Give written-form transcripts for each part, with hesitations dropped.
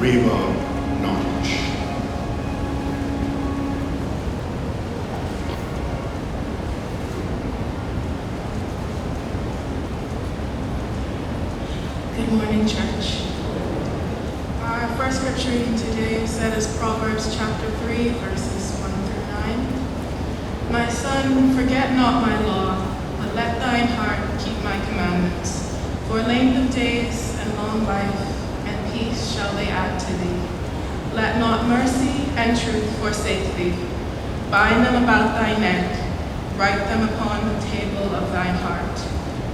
Revaughn knowledge. Good morning, church. Our first scripture reading today is set as Proverbs chapter 3, verses 1 through 9. My son, forget not my law, but let thine heart keep my commandments. For length of days and long life and peace shall they add to thee. Let not mercy and truth forsake thee. Bind them about thy neck, write them upon the table of thine heart.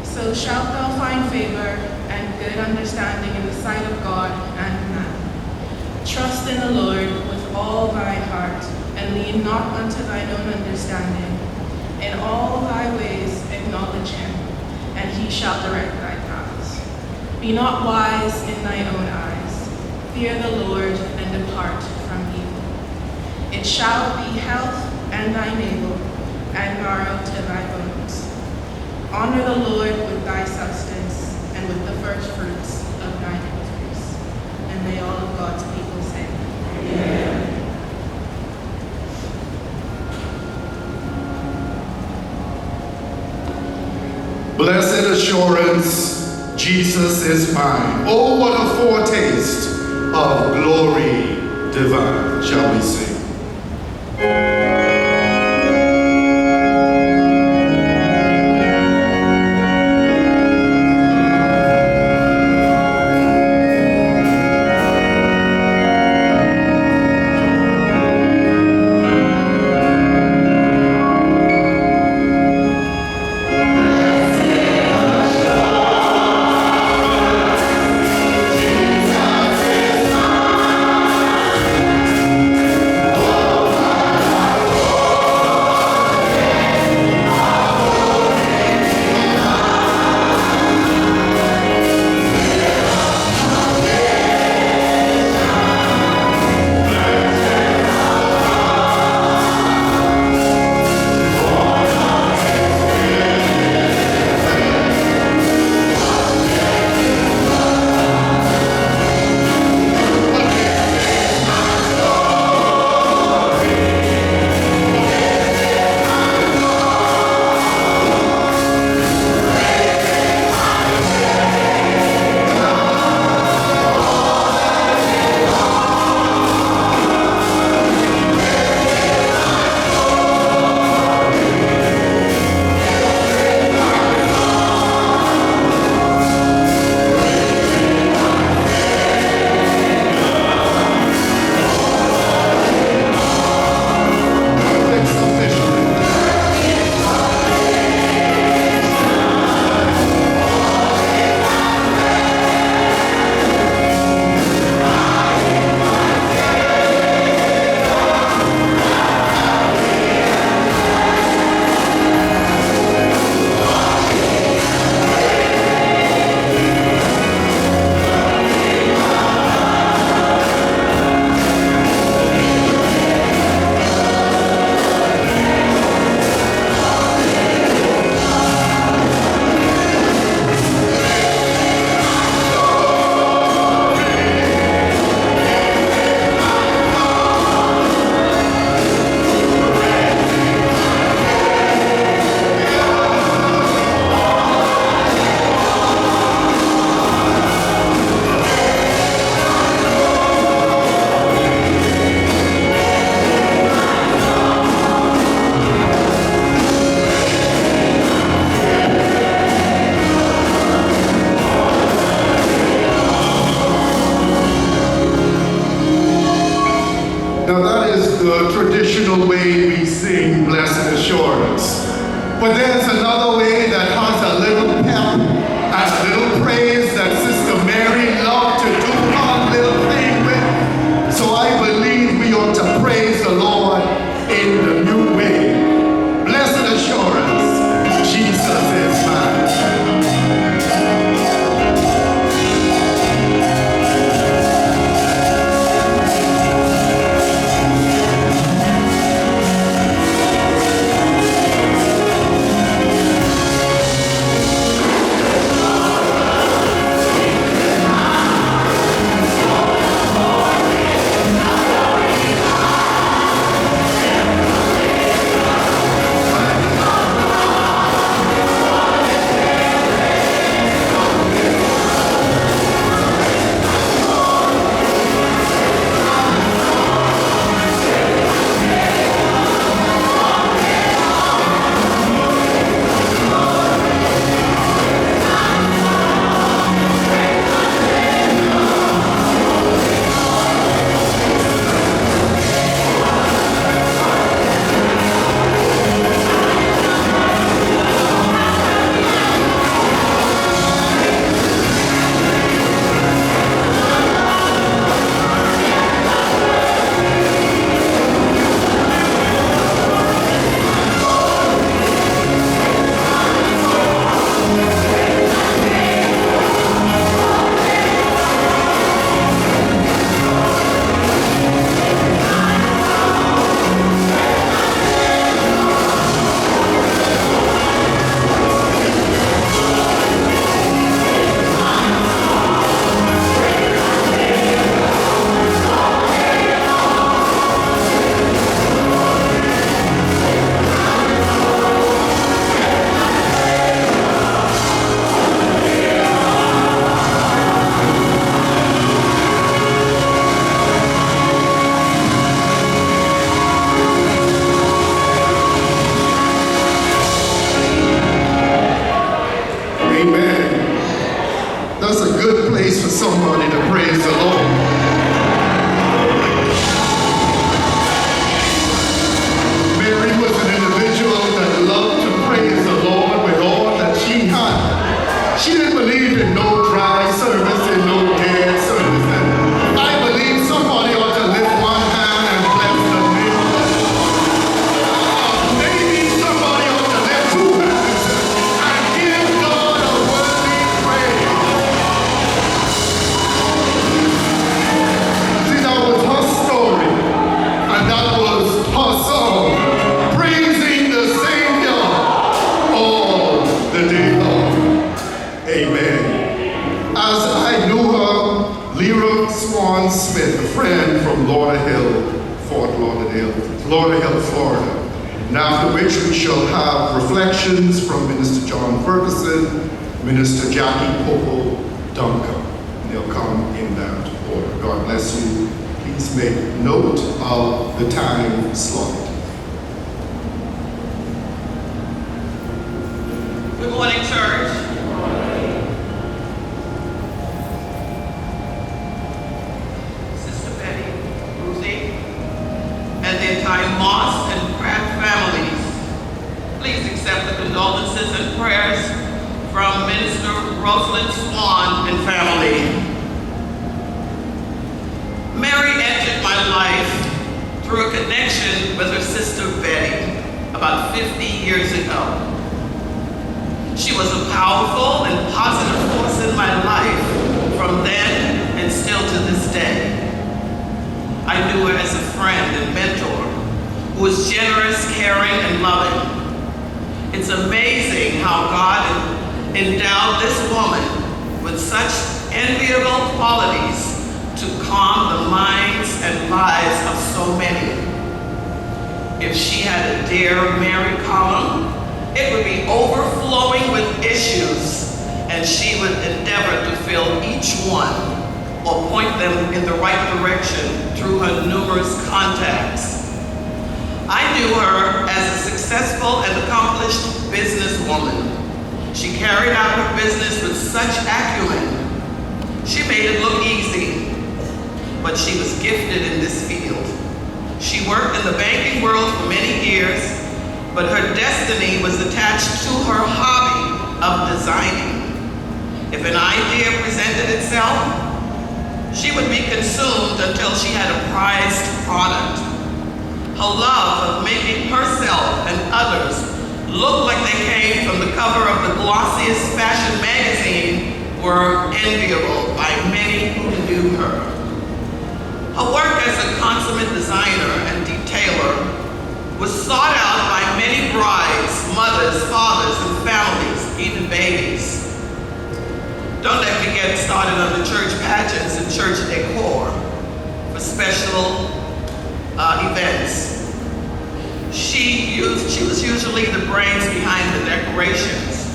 So shalt thou find favor and good understanding in the sight of God and man. Trust in the Lord with all thine heart, and lean not unto thine own understanding. In all thy ways acknowledge him, and he shall direct thy paths. Be not wise in thy own eyes. Fear the Lord, and depart from evil. It shall be health and thy navel, and marrow to thy bones. Honor the Lord with thy substance, and with the first fruits of thine increase. And may all of God's people say, Amen. Blessed assurance, Jesus is mine. Oh, what a foretaste of glory divine. Shall we sing? The traditional way we sing Blessed Assurance. But there's another way that has a little pep and a little praise that Sister Mary loved to do her little thing with. So I believe we ought to praise the Lord in the new way. Blessed Assurance, Jesus is mine. Amen. Muriel Swan Smith, a friend from Lauderdale, Fort Lauderdale, Lauderdale, Florida. And after which we shall have reflections from Minister John Ferguson, Minister Jackie Popo Duncan. And they'll come in that order. God bless you. Please make note of the time slot. Good morning, church. Sister Betty, Ruthie, and the entire Moss and Pratt families, please accept the condolences and prayers from Minister Rosalind Swan and family. Mary entered my life through a connection with her sister Betty about 50 years ago. She was a powerful and positive force in my life from then and still to this day. I knew her as a friend and mentor who was generous, caring, and loving. It's amazing how God endowed this woman with such enviable qualities to calm the minds and lives of so many. If she had a Dear Mary column, it would be overflowing with issues, and she would endeavor to fill each one or point them in the right direction through her numerous contacts. I knew her as a successful and accomplished businesswoman. She carried out her business with such acumen. She made it look easy, but she was gifted in this field. She worked in the banking world for many years, but her destiny was attached to her hobby of designing. If an idea presented itself, she would be consumed until she had a prized product. Her love of making herself and others look like they came from the cover of the glossiest fashion magazine were enviable by many who knew her. Her work as a consummate designer and detailer was sought out by many brides, mothers, fathers, and families, even babies. Don't let me get started on the church pageants and church decor for special events. She was usually the brains behind the decorations.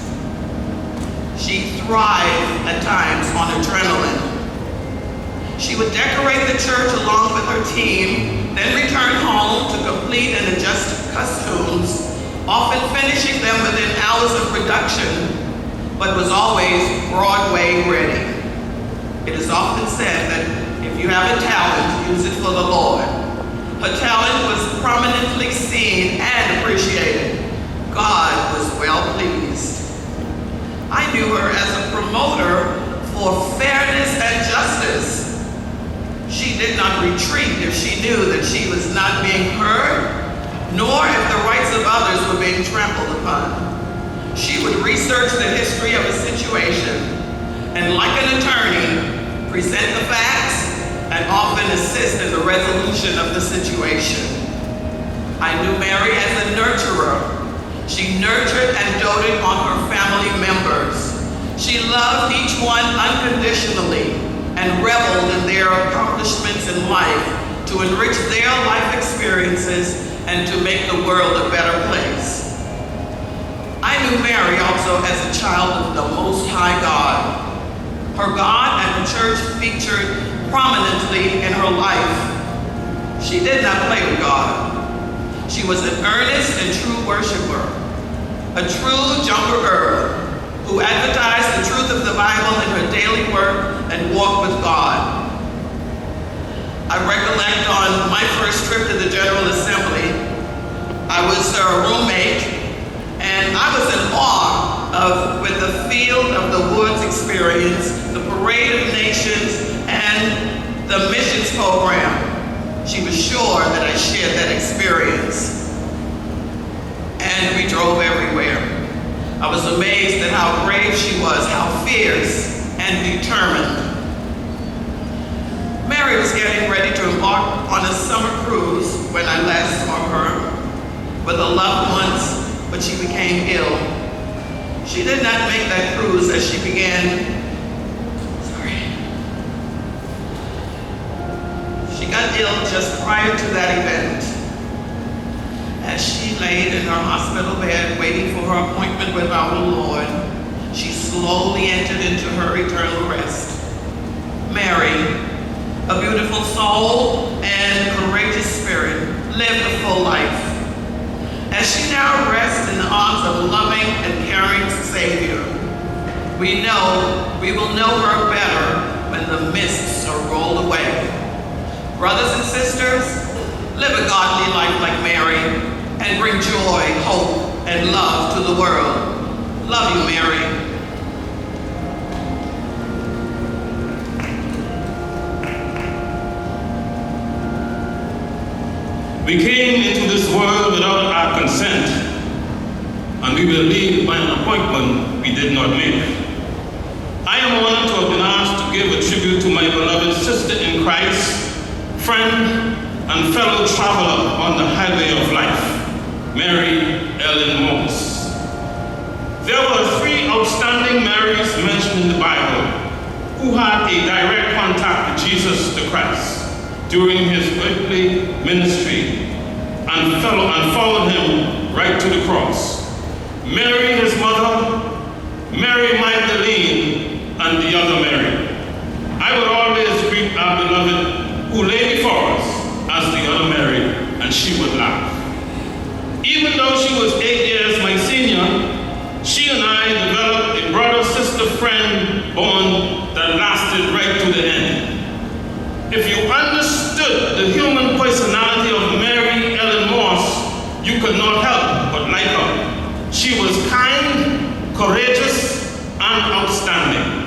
She thrived at times on adrenaline. She would decorate the church along with her team, then return home to complete and adjust costumes, often finishing them within hours of production, but was always Broadway ready. It is often said that if you have a talent, use it for the Lord. Her talent was prominently seen and appreciated. God was well pleased. I knew her as a promoter for fairness and justice. She did not retreat if she knew that she was not being heard, nor if the rights of others were being trampled upon. She would research the history of a situation, and like an attorney, present the facts and often assist in the resolution of the situation. I knew Mary as a nurturer. She nurtured and doted on her family members. She loved each one unconditionally and reveled in their accomplishments in life to enrich their life experiences and to make the world a better place. I knew Mary also as a child of the Most High God. Her God and the church featured prominently in her life. She did not play with God. She was an earnest and true worshiper, a true jumper girl who advertised the truth of the Bible in her daily work and walk with God. I recollect on my first trip to the General Assembly, I was her roommate, and I was in awe with the Field of the Woods experience, the Parade of Nations, and the missions program. She was sure that I shared that experience. And we drove everywhere. I was amazed at how brave she was, how fierce and determined. Mary was getting ready to embark on a summer cruise when I last saw her with her loved ones, but she became ill. She did not make that cruise as she began She got ill just prior to that event. As she laid in her hospital bed waiting for her appointment with our Lord, she slowly entered into her eternal rest. Mary, a beautiful soul and courageous spirit, lived a full life. As she now rests in the arms of a loving and caring Savior, we know we will know her better when the mists are rolled away. Brothers and sisters, live a godly life like Mary and bring joy, hope, and love to the world. Love you, Mary. We came into this world without our consent, and we will leave by an appointment we did not make. I am honored to have been asked to give a tribute to my beloved sister in Christ, friend, and fellow traveler on the highway of life, Mary Ellen Morse. There were 3 outstanding Marys mentioned in the Bible who had a direct contact with Jesus the Christ during his earthly ministry and followed him right to the cross. Mary, his mother, Mary Magdalene, and the other Mary. I would always greet our beloved who lay before us as the other Mary, and she would laugh. Even though she was 8 years my senior, she and I developed a brother-sister friend bond that lasted right to the end. If you understood the human personality of Mary Ellen Morse, you could not help but like her. She was kind, courageous, and outstanding.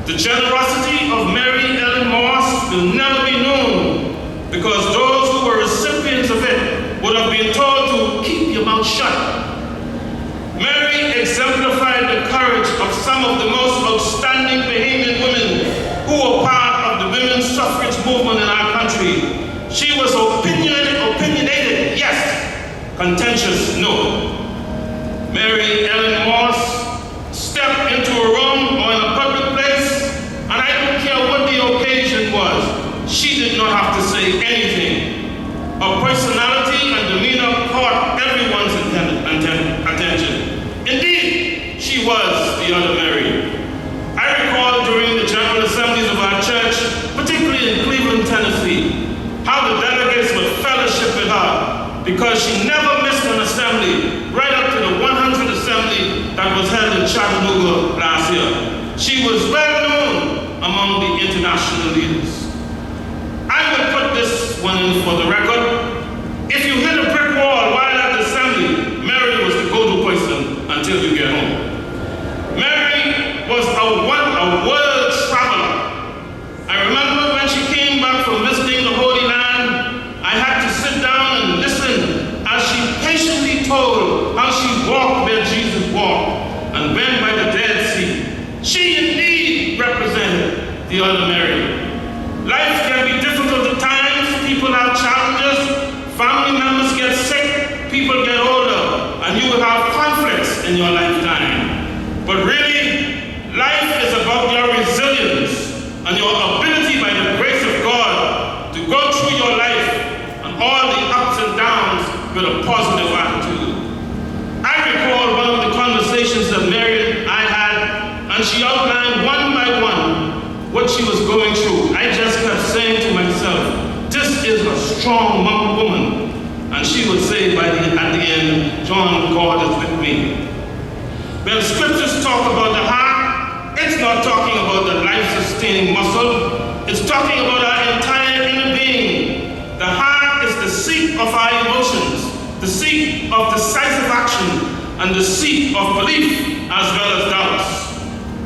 The generosity of Mary Ellen Morse will never be known because those who were recipients of it would have been told to keep your mouth shut. Mary exemplified the courage of some of the most outstanding Bahamian women who were part of the women's suffrage movement in our country. She was opinionated, yes, contentious, no. Mary Ellen Morse stepped into a room or in a public place, and I don't care what the occasion was, she did not have to say anything. Her personality and demeanor caught everyone's attention. Indeed, she was the other Mary. I recall during the General Assemblies of our church, particularly in Cleveland, Tennessee, how the delegates would fellowship with her because she never missed an assembly, right up to the 100th assembly that was held in Chattanooga last year. She was well known among the international leaders. I would put this one in for the record. If you hit a brick wall while at the assembly, Mary was the go-to person until you get home. Mary was a world traveler. I remember when she came back from visiting the Holy Land, I had to sit down and listen as she patiently told how she walked where Jesus walked and went by the Dead Sea. She indeed represented the other Mary. Life can be difficult at times. People have challenges. Family members get sick. People get older. And you will have conflicts in your lifetime. But really, life is about your resilience and your ability by the grace of God to go through your life and all the ups and downs with a positive attitude. I recall one of the conversations that Mary and I had, and she outlined one by one what she was going through. I just kept saying to myself, this is a strong woman. And she would say at the end, John, God is with me. When scriptures talk about the heart, it's not talking about the life-sustaining muscle. It's talking about our entire inner being. The heart is the seat of our emotions, the seat of decisive action, and the seat of belief as well as doubts.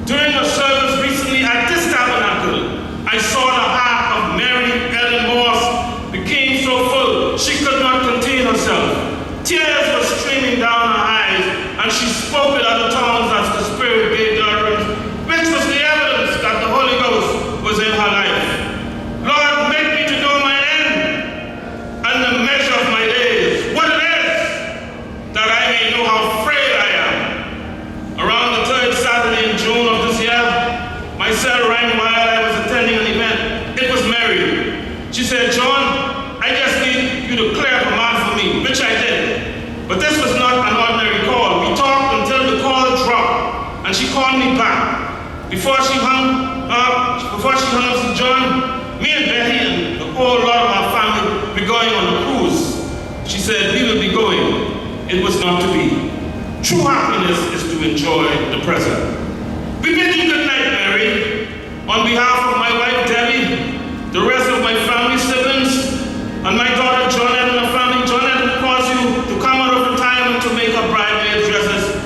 During a service recently at this Tabernacle, I saw the heart of Mary Ellen Morse became so full she could not contain herself. Tears were streaming down her eyes, and she spoke with other tongues as the Spirit gave the utterance, which was the evidence that the Holy Ghost was in her life. Lord, make me to know my end and the measure of my days, what it is, that I may know how frail I am. Around the third side She said, "John, I just need you to clear up a matter for me," which I did. But this was not an ordinary call. We talked until the call dropped, and she called me back. Before she hung up, said, "John, me and Betty and the whole lot of our family, we're going on a cruise." She said, "We will be going." It was not to be. True happiness is to enjoy the present. We bid you good night, Mary. On behalf of my wife, Debbie, the rest of my family, Simmons, and my daughter, Jonette, and her family, Jonette will cause you to come out of retirement to make up bridesmaid dresses.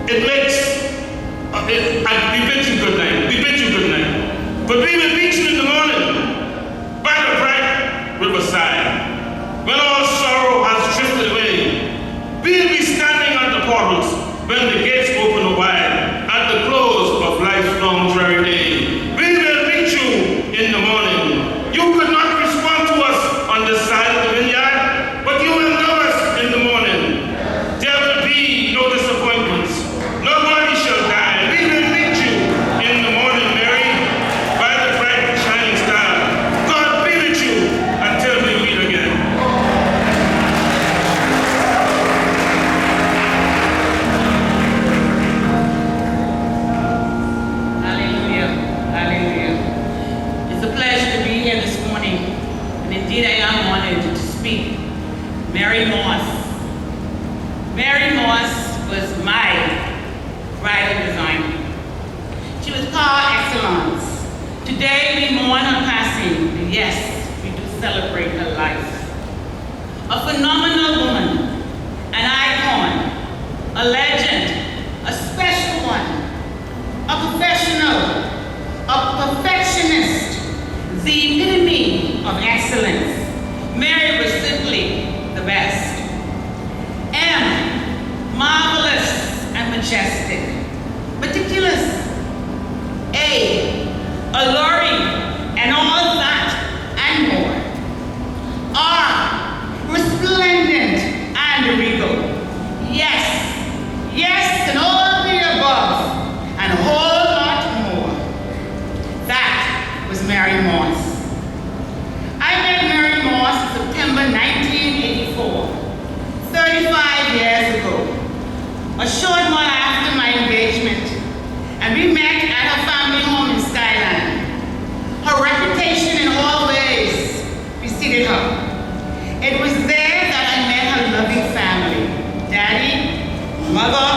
We bid you good night. We bid you good night. But we will meet you in the morning by the bright riverside. When all sorrow has drifted away, we'll be standing at the portals when the gates open wide at the close of life's long dreary day. We will meet you in the morning. You could not respond to us on this side of the vineyard, but you will know us in the morning. There will be no disappointments. Nobody shall die. We will meet you in the morning, Mary, by the bright shining star. God be with you until we meet again. Hallelujah. Hallelujah. It's a pleasure to be here this morning, and indeed I am honored to speak. Mary Moss. Mary Moss was my bridal designer. She was par excellence. Today we mourn her passing, and yes, we do celebrate her life. A phenomenal woman, an icon, a legend, a special one, a professional, a perfectionist, the epitome of excellence. Mary was simply the best. M, marvelous and majestic. Meticulous. A, alluring and all that and more. R, resplendent and regal. Yes, yes, and all the above, and a whole lot more. That was Mary Moss. I met Mary Moss in September 1984, 35 years ago, a short while after my engagement, and we met at her family home in Skyline. Her reputation in all ways preceded her. It was there that I met her loving family, Daddy, Mother,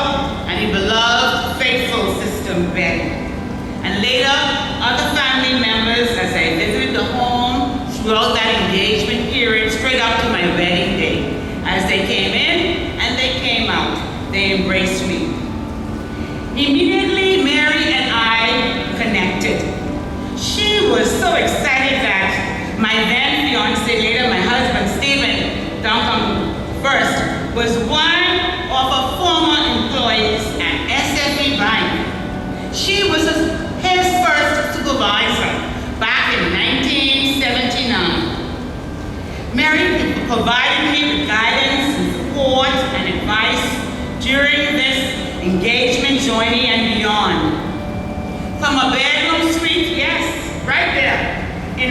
and a beloved, faithful sister, Betty. And later, other family members as I visited the home throughout that engagement period, straight up to my wedding day. As they came in and they came out, they embraced me. Immediately, Mary and I connected. She was so excited that my then fiance, later my husband, Stephen Thomposon, was one of her former employees at SFE Bank. She was his first supervisor back in 1979. Mary provided me with guidance and support and advice during this engagement journey and beyond. From a bedroom suite, yes, right there in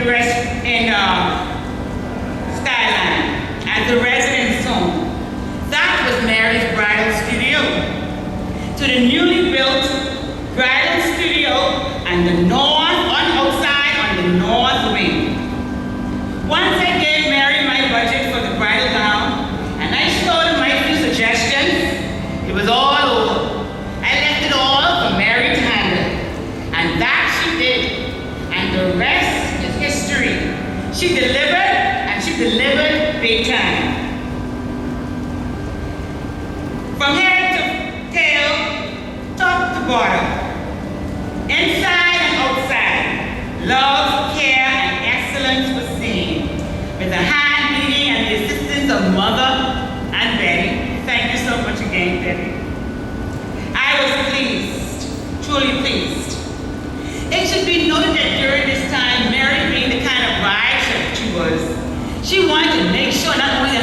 Skyline, at the residence home. That was Mary's bridal studio. To the newly built bridal studio and the outside on the north wing. Once I gave Mary my budget for the bridal gown, and I showed her my few suggestions, it was all over. I left it all for Mary to handle. And that she did. And the rest is history. She delivered, and she delivered big time. From head to tail, top to bottom, inside and outside, love, care, and excellence was seen. With the hand leading and the assistance of Mother and Betty. Thank you so much again, Betty. I was pleased, truly pleased. It should be noted that during this time, Mary being the kind of bride she was, she wanted to make sure not only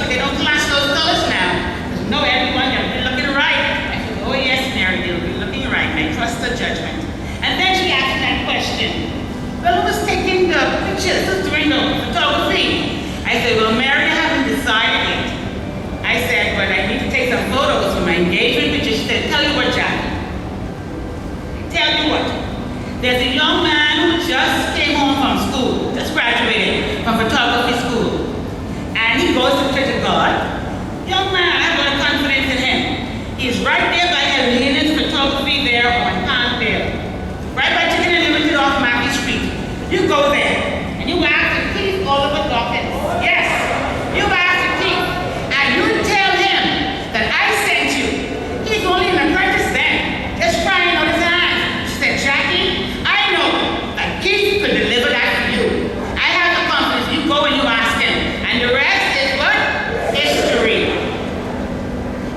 they don't clash those colors now. Because no, everyone, they'll be looking right. I said, oh yes, Mary, they'll be looking right, and I trust her judgment. And then she asked me that question. Well, who was taking the pictures? Who's doing the photography? I said, well, Mary, I haven't decided yet. I said, but I need to take some photos for my engagement picture. She said, tell you what, Jackie. Tell you what. There's a young man who just came home from school, just graduated from photography school. And he goes to the Church of God. Young man, I have a lot of confidence in him. He's right there by Helena's photography there on Palmdale. Right by Chicken and Limited off Mackey Street. You go there and you ask the thief Oliver Dawkins. Yes, you ask the thief and you tell him that I sent you. He's only an apprentice then, just trying on his hands. She said, Jackie, I know that Keith could deliver that for you. I have the confidence. You go and you ask him. And the rest is what? History.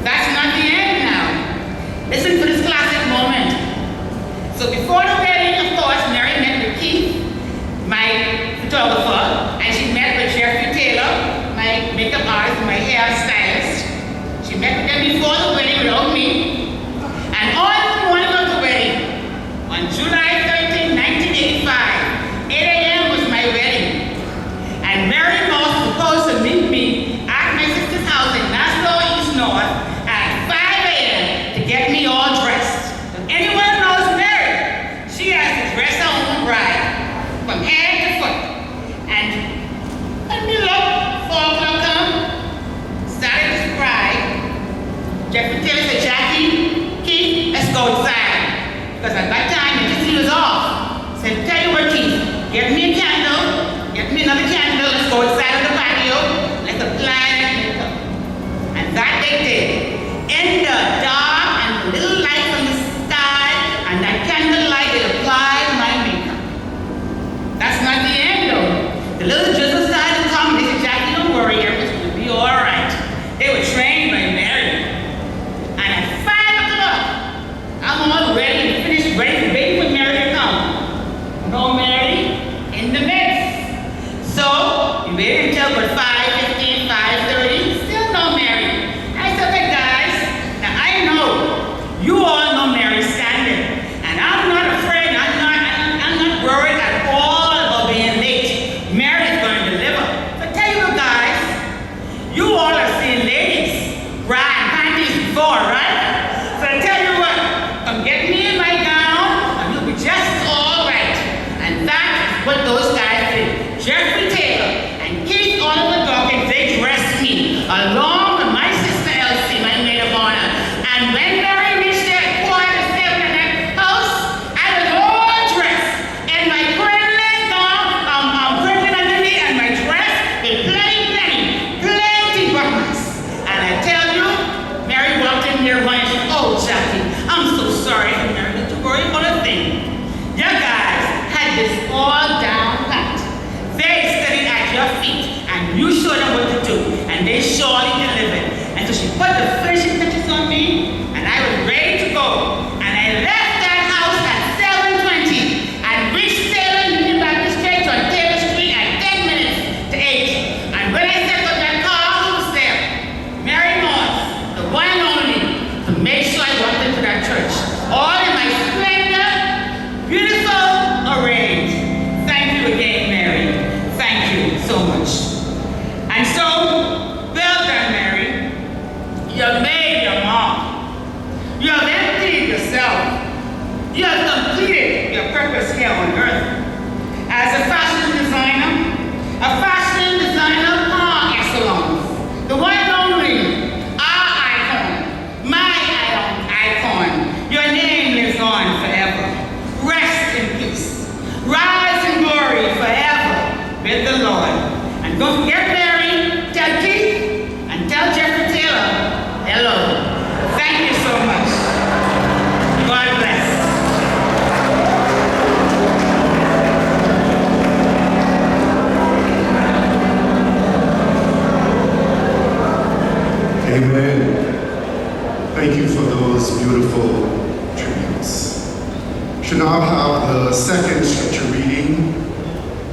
That's not the end now. Listen to this classic moment. So before the wedding, of course, Mary met with Keith, my photographer, and she met with Jeffrey Taylor, my makeup artist, my hair stylist. She met with them before the wedding without me. And on the morning of the wedding, on July 13, 1985, 8 a.m. was my wedding. And Mary was supposed to meet me at my sister's house in Nassau, East North, at 5 a.m. to get me all dressed. If anyone knows Mary, she has to dress her own bride from head to foot. And let me look, 4 o'clock come, started to cry. Jeffrey Taylor said, Jackie, Keith, let's go inside. Because at that time, the Disney was off. Said, tell you what, Keith, get me a candle, get me another candle, let's go inside of the patio, let's apply the makeup. And that they did. In the dark and the little light from the sky and that candlelight, they applied my makeup. That's not the end though. The little drizzle started to come. They said, Jackie, don't worry, everything's going to be all right. They were trained by Mary. And at 5 o'clock, I'm all ready and finished, waiting for Mary to come. No Mary in the midst. So we waited until about 5:15, 5:30, still no Mary. I said, okay guys, now I know you all know Mary standing. And I'm not afraid, I'm not worried at all about being late. Mary's going to deliver. So tell you what guys, you all have seen ladies ride panties before, right? So I tell you what, come get me in my gown and you'll be just all right. And that is what those guys did. Jeffrey Taylor and Keith Oliver Dawkins, they dressed me along with my sister Elsie, my maid of honor. And when Mary reached that 4:07 in that house, I was all dressed in my crinoline gown, crinoline underneath, and my dress with plenty buttons. And I tell you, Mary walked in there running. She said, oh, Jackie, I'm so sorry. Mary, don't you worry about a thing. You guys had this all down pat. They studied at your feet, and you showed them what to do, and they surely delivered. And so she put the finishing touches on me, and I was ready to go. And I left that house at 7:20 and reached Taylor Union Baptist Church on Taylor Street at 10 minutes to 8. And when I stepped up that car, who was there? Mary Morse, the one and only, to make sure I walked into that church. All in my splendor, beautiful arranged. Thank you again, Mary. Thank you so much. And so, well done, Mary. You have made your mark. You have emptied yourself. You have completed your purpose here on earth. As a fashion designer par excellence, the one and only, our icon, my icon, your name lives on forever. Rest in peace. Rise in glory forever with the Lord. And don't forget Mary, tell Keith, and tell Jeffrey Taylor, hello. Thank you so much. God bless. Amen. Thank you for those beautiful tributes. Should now have the second scripture reading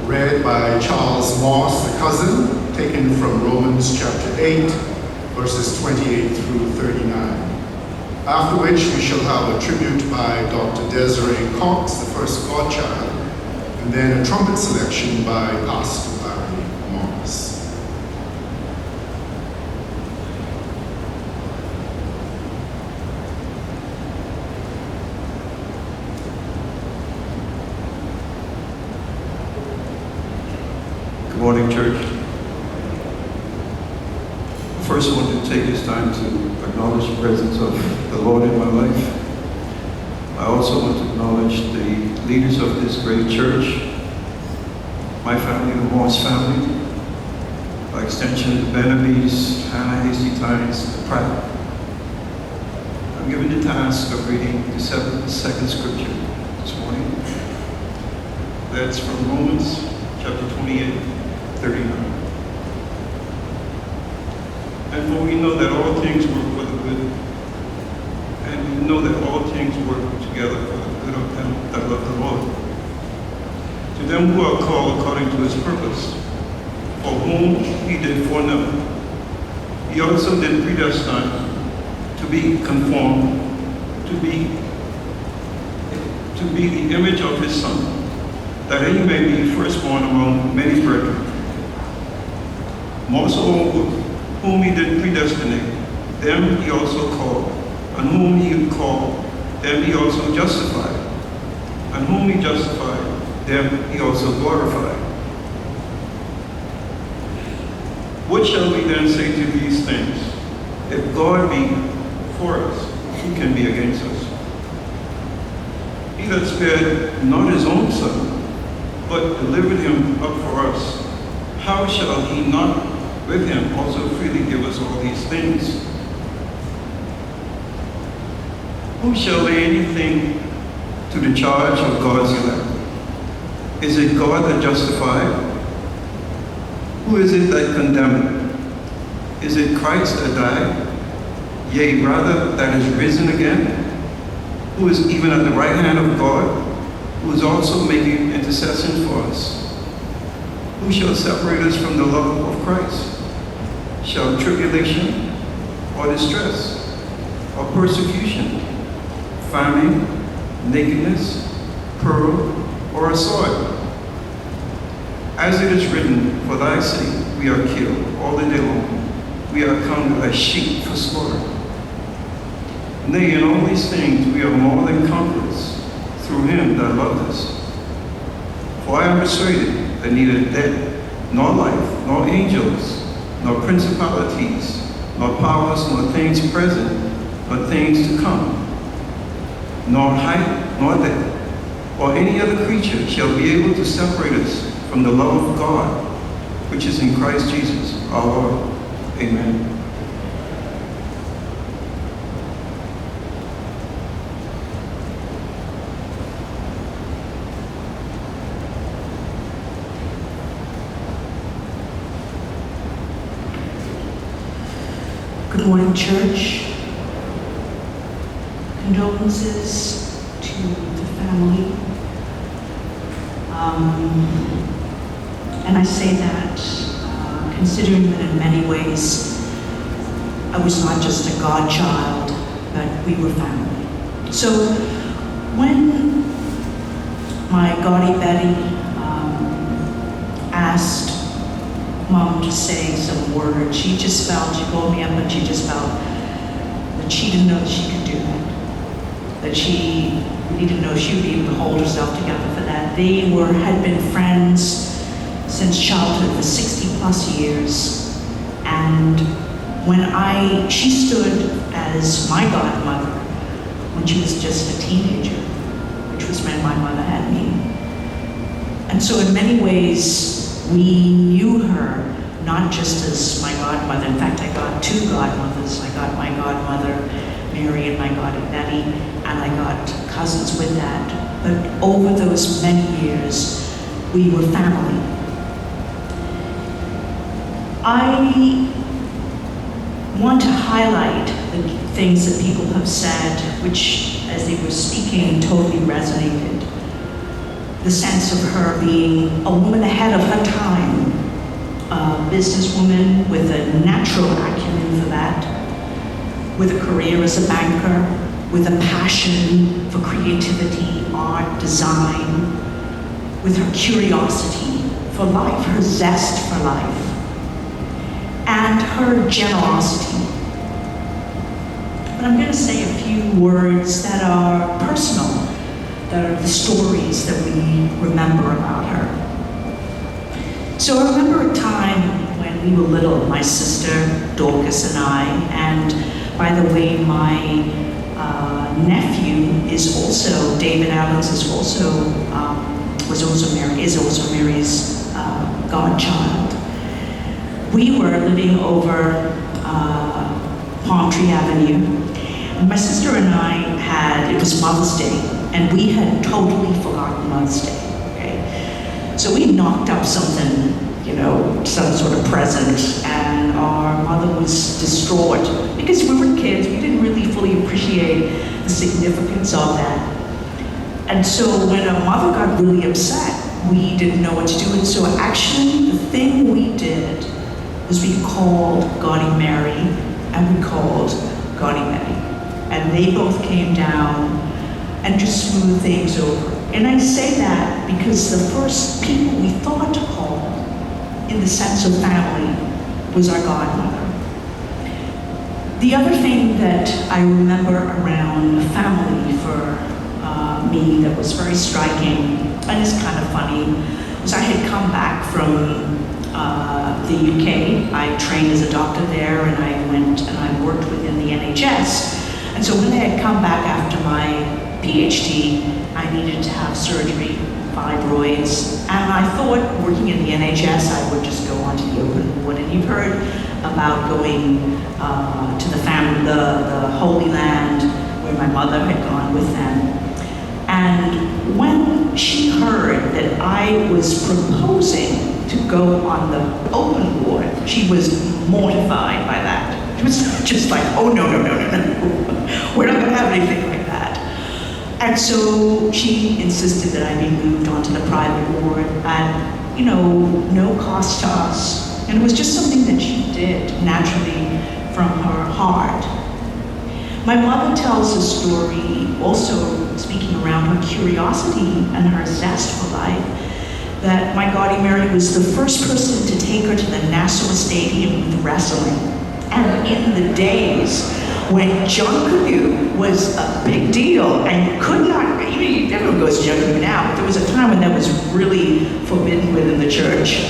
read by by Charles Moss, the cousin, taken from Romans chapter 8, verses 28 through 39. After which we shall have a tribute by Dr. Desiree Cox, the first godchild, and then a trumpet selection by Pastor Larry Morris. Good morning, church. First, I want to take this time to acknowledge the presence of the Lord in my life. I also want to acknowledge the leaders of this great church, my family, the Morris family, by extension, the Benabys, Hanna, Hasty Times, the Pratt. I'm given the task of reading the second scripture this morning. That's from Romans chapter 28, 39. And for we know that all things work for the good, and we know that all things work together for the good of them that love the Lord, to them who are called according to his purpose, for whom he did foreknow, he also did predestine to be conformed, to be the image of his Son, that he may be firstborn among many brethren. Moreover, whom he did predestinate, them he also called, and whom he called, them he also justified, and whom he justified, them he also glorified. What shall we then say to these things? If God be for us, who can be against us? He that spared not his own Son, but delivered him up for us, how shall he not with him also freely give us all these things? Who shall lay anything to the charge of God's elect? Is it God that justifieth? Who is it that condemneth? Is it Christ that died? Yea, rather that is risen again, who is even at the right hand of God, who is also making intercession for us? Who shall separate us from the love of Christ? Shall tribulation, or distress, or persecution, famine, nakedness, peril, or a sword? As it is written, for thy sake we are killed all the day long. We are counted as sheep for slaughter. Nay, in all these things we are more than conquerors through him that loved us. For I am persuaded that neither death, nor life, nor angels, nor principalities, nor powers, nor things present, nor things to come, nor height, nor depth, or any other creature shall be able to separate us from the love of God, which is in Christ Jesus our Lord. Amen. Good morning, church. Condolences to the family. And I say that considering that in many ways I was not just a godchild, but we were family. So when my Gaudi Betty asked Mom to say some words, she called me up and she just felt that she didn't know that she could do that. That she really didn't know she would be able to hold herself together for that. They had been friends since childhood for 60 plus years. And when she stood as my godmother when she was just a teenager, which was when my mother had me. And so in many ways, we knew her not just as my godmother. In fact, I got two godmothers. I got my godmother, Mary, and my godmother, Betty, and I got cousins with that. But over those many years, we were family. I want to highlight the things that people have said, which, as they were speaking, totally resonated. the sense of her being a woman ahead of her time, a businesswoman with a natural acumen for that, with a career as a banker, with a passion for creativity, art, design, with her curiosity for life, her zest for life, and her generosity. But I'm going to say a few words that are personal, that are the stories that we remember about her. So I remember a time when we were little, my sister Dorcas and I, and by the way, my nephew is also, David Allens is also Mary's godchild. We were living over Palm Tree Avenue. And my sister and I it was Mother's Day, and we had totally forgotten Mother's Day, okay? So we knocked up something, some sort of present, and our mother was distraught because we were kids. We didn't really fully appreciate the significance of that. And so when our mother got really upset, we didn't know what to do. And so actually the thing we did was we called Gaudy Mary and we called Gaudy Betty. And they both came down and just smoothed things over. And I say that because the first people we thought to call in the sense of family was our godmother. The other thing that I remember around family for me that was very striking, and is kind of funny, was I had come back from the UK. I trained as a doctor there, and I went and I worked within the NHS. And so when I had come back after my PhD, I needed to have surgery, fibroids, and I thought working in the NHS I would just go onto the open ward. And you've heard about going to the Holy Land, where my mother had gone with them. And when she heard that I was proposing to go on the open ward, she was mortified by that. It was just like, oh no, we're not gonna have anything like that. And so she insisted that I be moved onto the private ward at, no cost to us. And it was just something that she did naturally from her heart. My mother tells a story also speaking around her curiosity and her zest for life, that my Gaudy Mary was the first person to take her to the Nassau Stadium with wrestling. And in the days when Junkanoo was a big deal and could not, everyone goes to Junkanoo now, but there was a time when that was really forbidden within the church.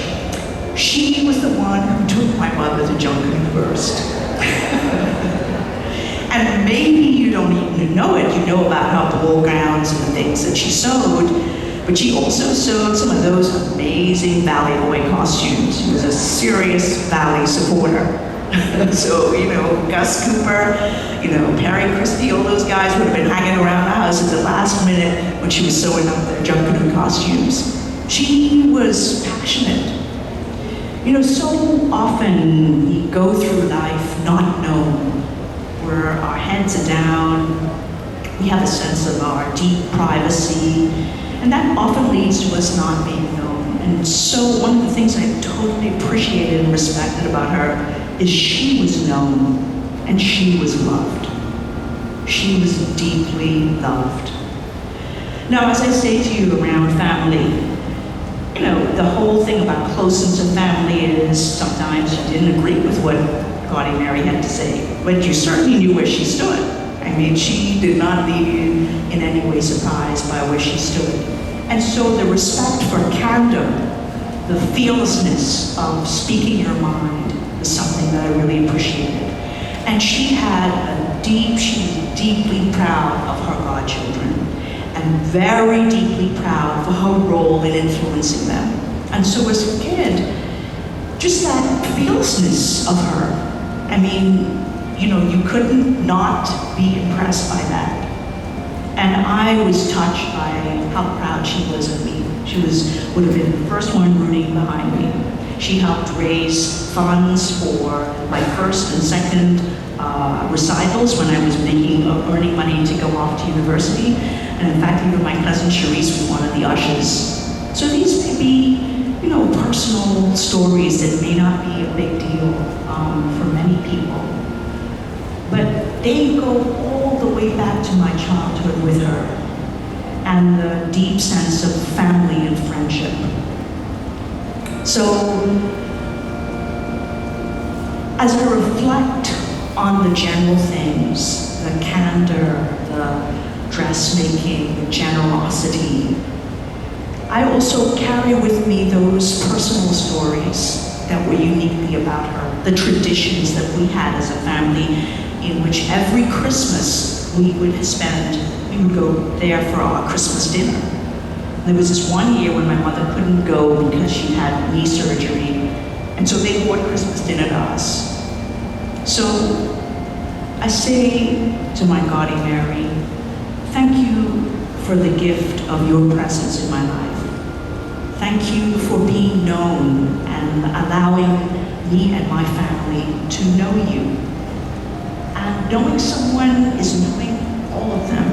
She was the one who took my mother to Junkanoo first. And maybe you don't even know it. You know about her ball gowns and the things that she sewed, but she also sewed some of those amazing Ballet Boy costumes. She was a serious ballet supporter. So, Gus Cooper, Perry Christie, all those guys would have been hanging around the house at the last minute when she was sewing up their Junkanoo costumes. She was passionate. So often we go through life not known, where our heads are down, we have a sense of our deep privacy, and that often leads to us not being known. And so one of the things I totally appreciated and respected about her is she was known and she was loved. She was deeply loved. Now, as I say to you around family, the whole thing about closeness of family is sometimes you didn't agree with what Gaudy Mary had to say, but you certainly knew where she stood. I mean, she did not leave you in any way surprised by where she stood. And so the respect for candor, the fearlessness of speaking your mind was something that I really appreciated. And she was deeply proud of her godchildren and very deeply proud for her role in influencing them. And so as a kid, just that fearlessness of her, I mean, you couldn't not be impressed by that. And I was touched by how proud she was of me. She would have been the first one rooting behind me. She helped raise funds for my first and second recitals when I was earning money to go off to university. And in fact, even my cousin Maurice was one of the ushers. So these may be, personal stories that may not be a big deal for many people. But they go all the way back to my childhood with her and the deep sense of family and friendship. So, as I reflect on the general things, the candor, the dressmaking, the generosity, I also carry with me those personal stories that were uniquely about her, the traditions that we had as a family, in which every Christmas we would go there for our Christmas dinner. There was this one year when my mother couldn't go because she had knee surgery, and so they brought Christmas dinner to us. So I say to my Gaudy Mary, thank you for the gift of your presence in my life. Thank you for being known and allowing me and my family to know you. And knowing someone is knowing all of them.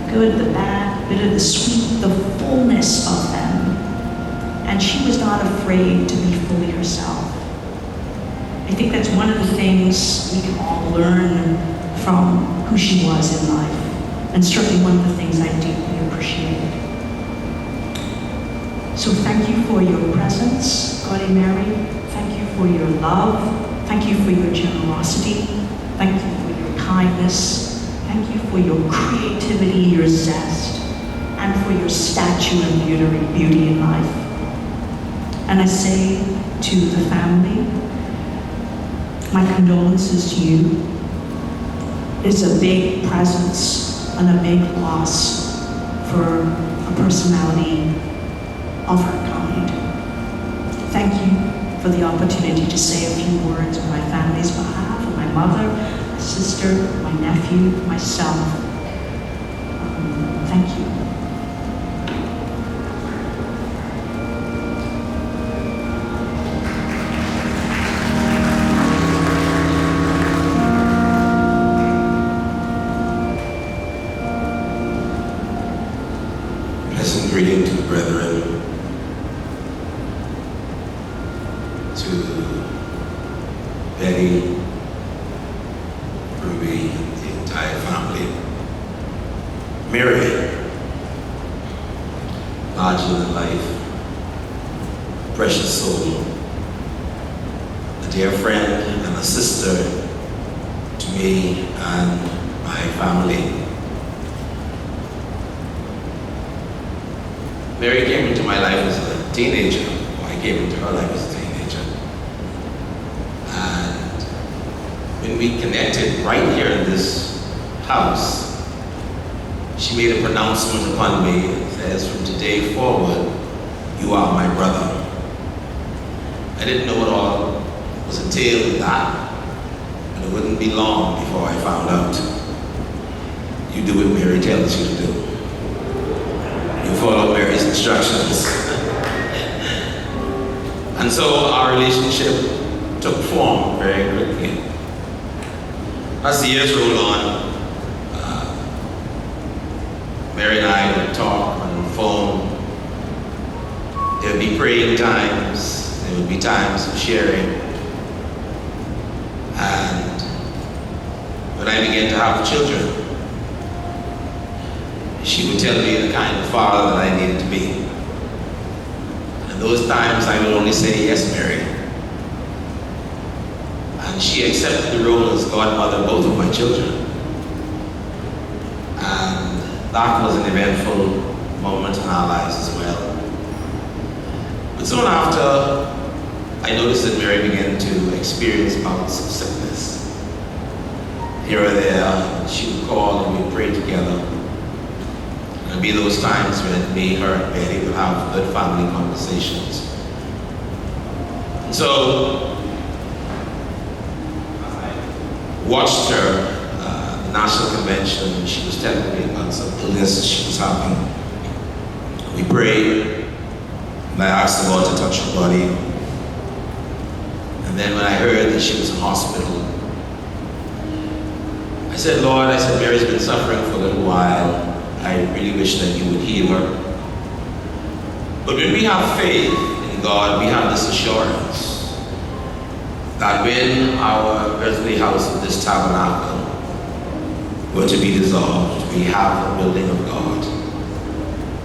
The good, the bad, the bitter, the sweet, the fullness of them. And she was not afraid to be fully herself. I think that's one of the things we can all learn from who she was in life. And certainly one of the things I deeply appreciated. So thank you for your presence, Gaudy Mary. Thank you for your love. Thank you for your generosity. Thank you for your kindness. Thank you for your creativity, your zest, and for your stature and beauty in life. And I say to the family, my condolences to you. It's a big presence and a big loss for a personality of her kind. Thank you for the opportunity to say a few words on my family's behalf, of my mother, my sister, my nephew, myself. Thank you. Pleasant greeting to the brethren, to Betty, Ruby, the entire family. Mary, larger than life, precious soul, a dear friend and a sister to me and my family. Mary came into my life as a teenager. I came into her life as a teenager. And when we connected right here in this house, she made a pronouncement upon me that says, from today forward, you are my brother. I didn't know what all was entailed in that, and it wouldn't be long before I found out. You do what Mary tells you to do. You follow Mary's instructions. And so our relationship took form very quickly. As the years rolled on, Mary and I would talk on the phone. There would be praying times. There would be times of sharing. And when I began to have children, she would tell me the kind of father that I needed to be. And those times I would only say, yes, Mary. And she accepted the role as godmother of both of my children. And that was an eventful moment in our lives as well. But soon after, I noticed that Mary began to experience bouts of sickness. Here or there, she would call and we'd pray together. There'd be those times when me, her, and Betty would have good family conversations. And so, I watched her at the National Convention. She was telling me about some illness she was having. We prayed, and I asked the Lord to touch her body. And then when I heard that she was in hospital, I said, Lord, Mary's been suffering for a little while. I really wish that you would heal her. But when we have faith in God, we have this assurance that when our earthly house of this tabernacle were to be dissolved, we have the building of God.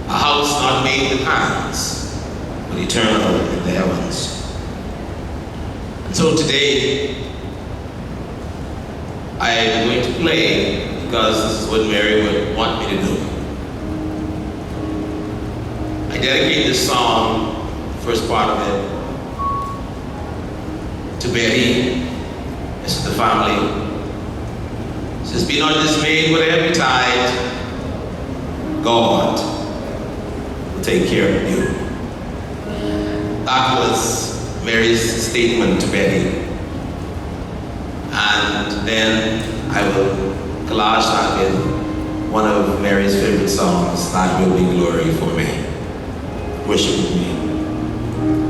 A house not made with hands, but eternal in the heavens. And so today, I am going to play because this is what Mary would want me to do. I dedicate this song, first part of it, to Betty, it's to the family. It says, be not dismayed, whatever betide, God will take care of you. That was Mary's statement to Betty. And then I will collage that with one of Mary's favorite songs, That Will Be Glory for Me. Worship with me. Thank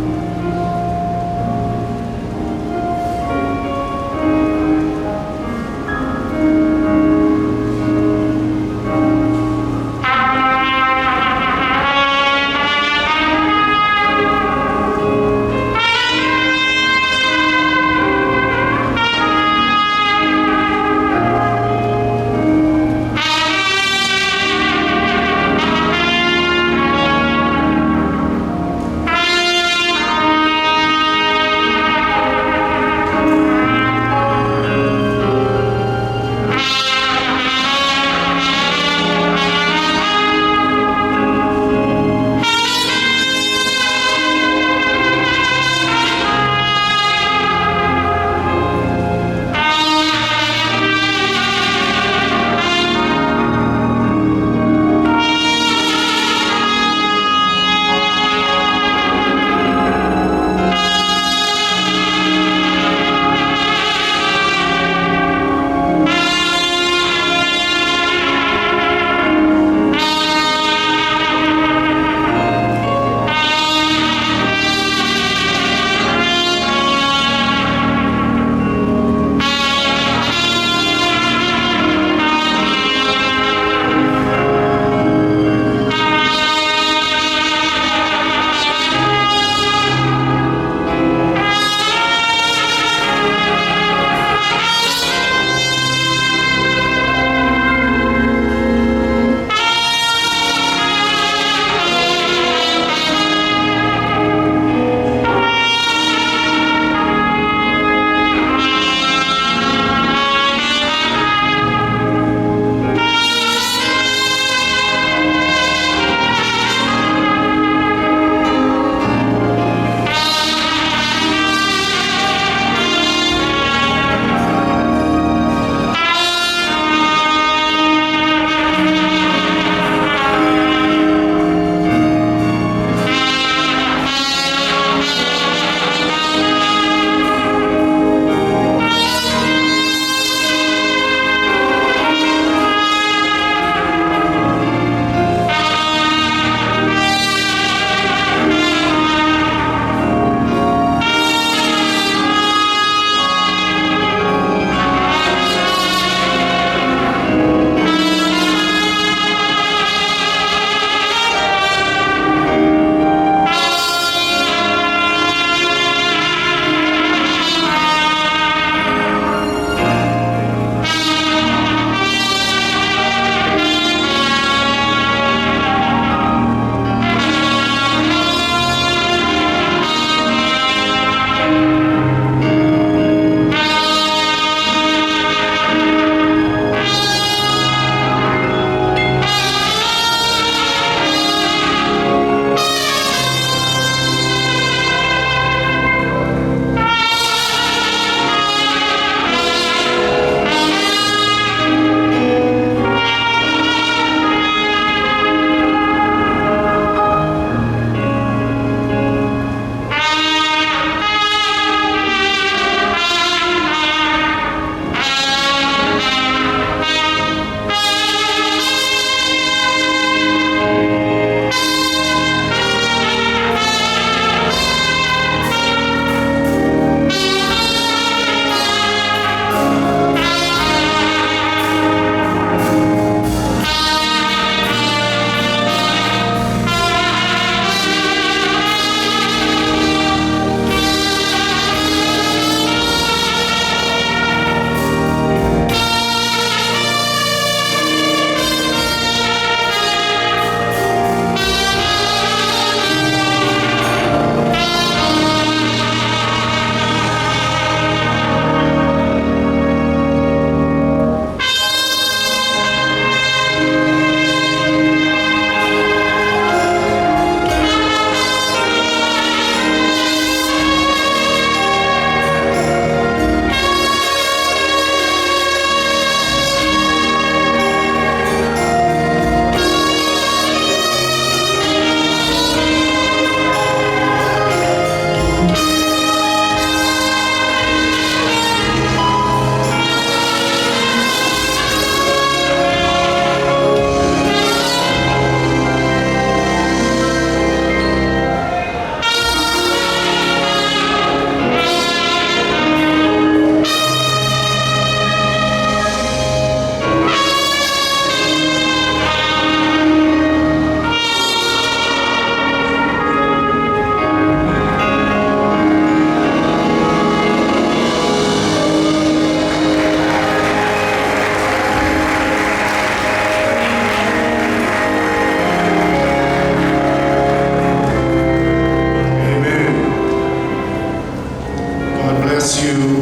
bless you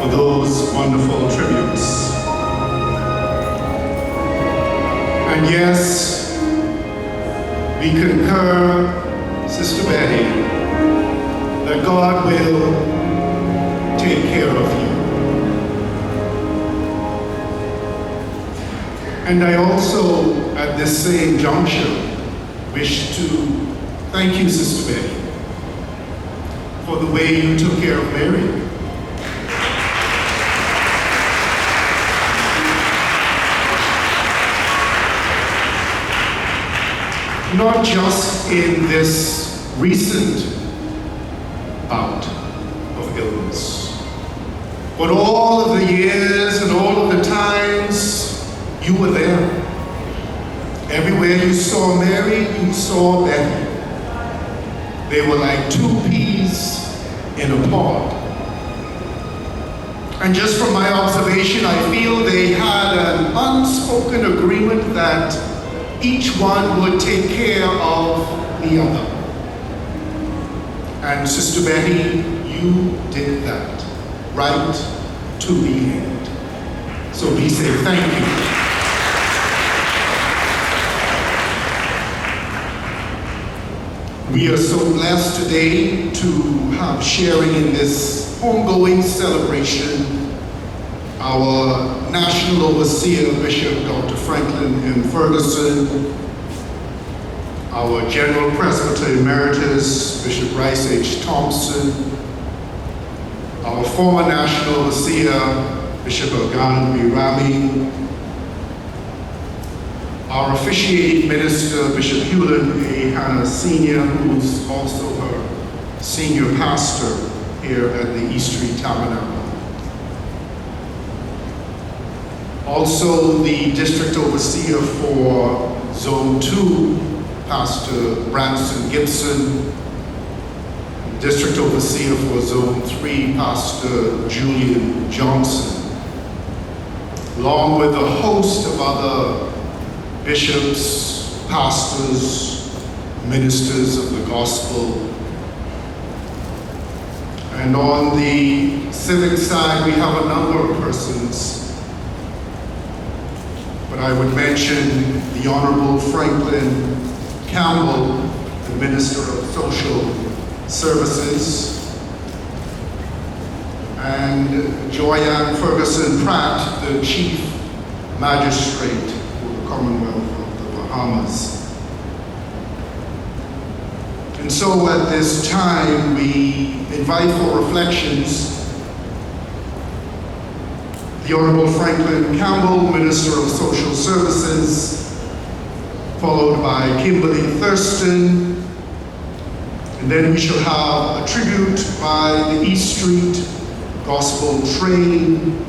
for those wonderful tributes. And yes, we concur, Sister Betty, that God will take care of you. And I also, at this same juncture, wish to thank you, Sister Betty, for the way you took care of Mary. Not just in this recent bout of illness, but all of the years and all of the times you were there. Everywhere you saw Mary, you saw Betty. They were like two peas in a pod. And just from my observation, I feel they had an unspoken agreement that each one would take care of the other. And Sister Betty, you did that right to the end. So we say thank you. We are so blessed today to have sharing in this homegoing celebration our National Overseer, Bishop Dr. Franklin M. Ferguson, our General Presbyter Emeritus, Bishop Rice H. Thomposon, our former National Overseer, Bishop Elgan B. Rami, our officiating minister, Bishop Hulan A. Hanna Sr., who's also her senior pastor here at the East Street Tabernacle. Also the district overseer for Zone 2, Pastor Branson Gibson. District overseer for Zone 3, Pastor Julian Johnson. Along with a host of other bishops, pastors, ministers of the gospel. And on the civic side, we have a number of persons. But I would mention the Honorable Franklin Campbell, the Minister of Social Services, and Joanne Ferguson Pratt, the Chief Magistrate Commonwealth of the Bahamas. And so at this time, we invite for reflections the Honorable Franklin Campbell, Minister of Social Services, followed by Kimberly Thurston, and then we shall have a tribute by the East Street Gospel Train,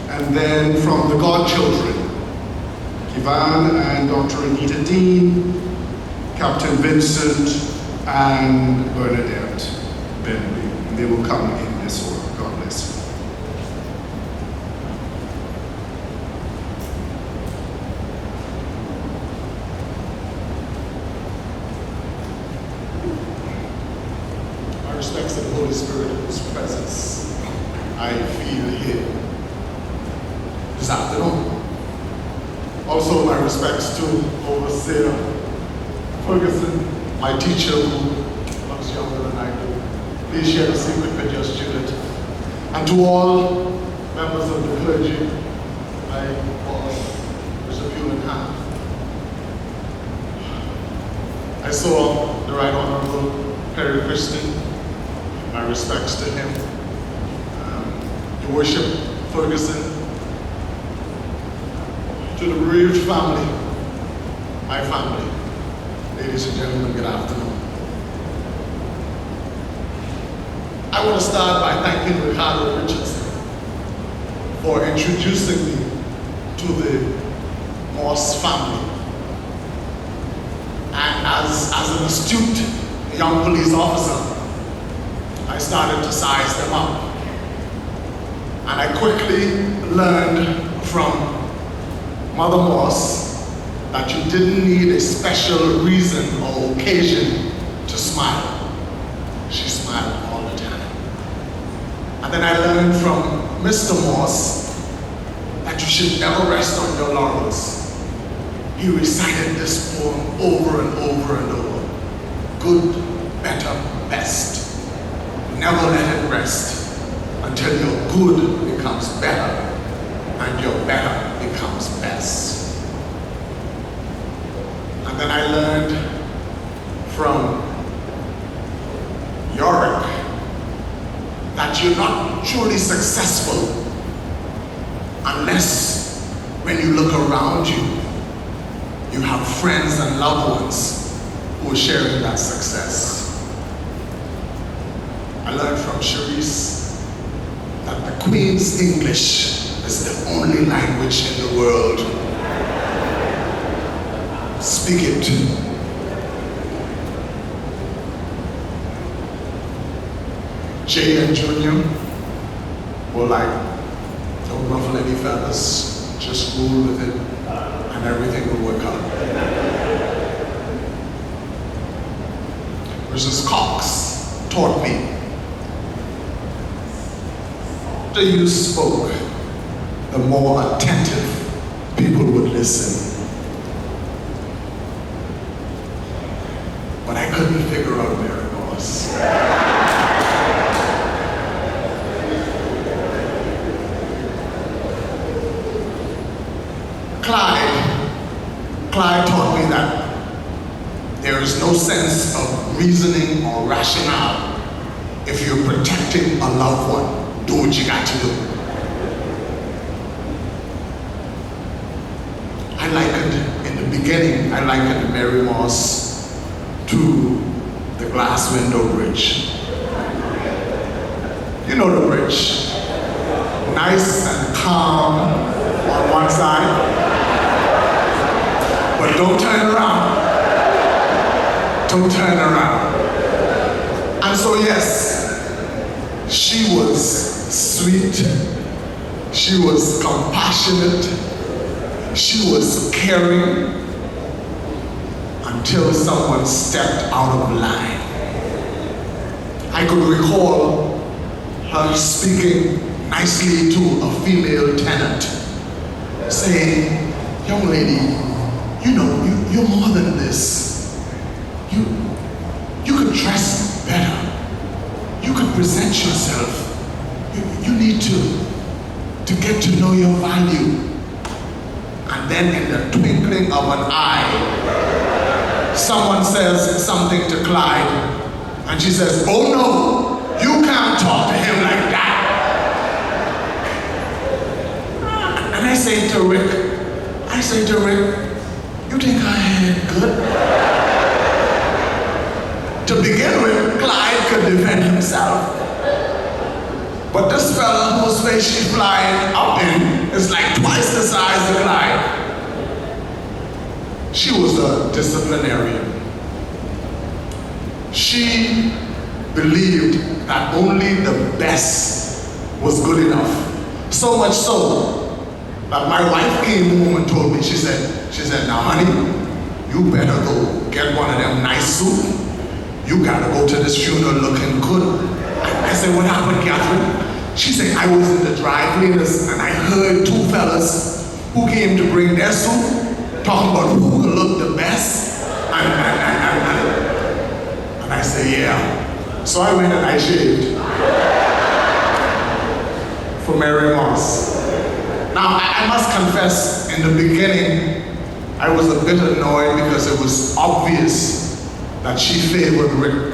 and then from the Godchildren, Ivan and Dr. Anita Dean, Captain Vincent, and Bernadette Bentley. And they will come in this order. God bless you. My respects to the Holy Spirit, whose presence I feel here this afternoon. Also, my respects to Overseer Ferguson, my teacher who loves younger than I do. Please share a secret with just Judith. And to all members of the clergy, my boss, Bishop Hulan Hanna. I saw the Right Honorable Perry Christian. My respects to him. Your Worship Ferguson. To the bereaved family, my family, ladies and gentlemen, good afternoon. I want to start by thanking Ricardo Richardson for introducing me to the Morse family. And as an astute young police officer, I started to size them up. And I quickly learned from Mother Morse that you didn't need a special reason or occasion to smile. She smiled all the time. And then I learned from Mr. Moss that you should never rest on your laurels. He recited this poem over and over and over. Good, better, best. Never let it rest until your good becomes better and your better becomes best. And then I learned from Yorick that you're not truly successful unless when you look around you, you have friends and loved ones who are sharing that success. I learned from Cherise that the Queen's English is the only language in the world. Speak it. Jay and Junior were like, don't ruffle any feathers, just roll with it, and everything will work out. Mrs. Cox taught me, the more you spoke, the more attentive people would listen. But I couldn't figure out where it was. Clyde taught me that there is no sense of reasoning or rationale if you're protecting a loved one. Do what you got to do. I likened, in the beginning, I likened Mary Moss to the glass window bridge. You know the bridge. Nice and calm on one side. But don't turn around. Don't turn around. And so yes, she was sweet. She was compassionate. She was caring until someone stepped out of line. I could recall her speaking nicely to a female tenant, saying, young lady, you know, you're more than this. You could dress better. You could present yourself. You need to get to know your value. And then in the twinkling of an eye, someone says something to Clyde, and she says, oh no, you can't talk to him like that. And I say to Rick, you think I had good? To begin with, Clyde could defend himself. But this fella whose face she's flying up in is like twice the size of Clyde. She was a disciplinarian. She believed that only the best was good enough. So much so that my wife came home and told me, she said, now honey, you better go get one of them nice suits. You gotta go to this funeral looking good. I said, what happened, Catherine? She said, I was in the dry cleaners and I heard two fellas who came to bring their suit talking about who could look the best. And I said, yeah. So I went and I shaved for Mary Moss. Now, I must confess, in the beginning, I was a bit annoyed because it was obvious that she favored Rick.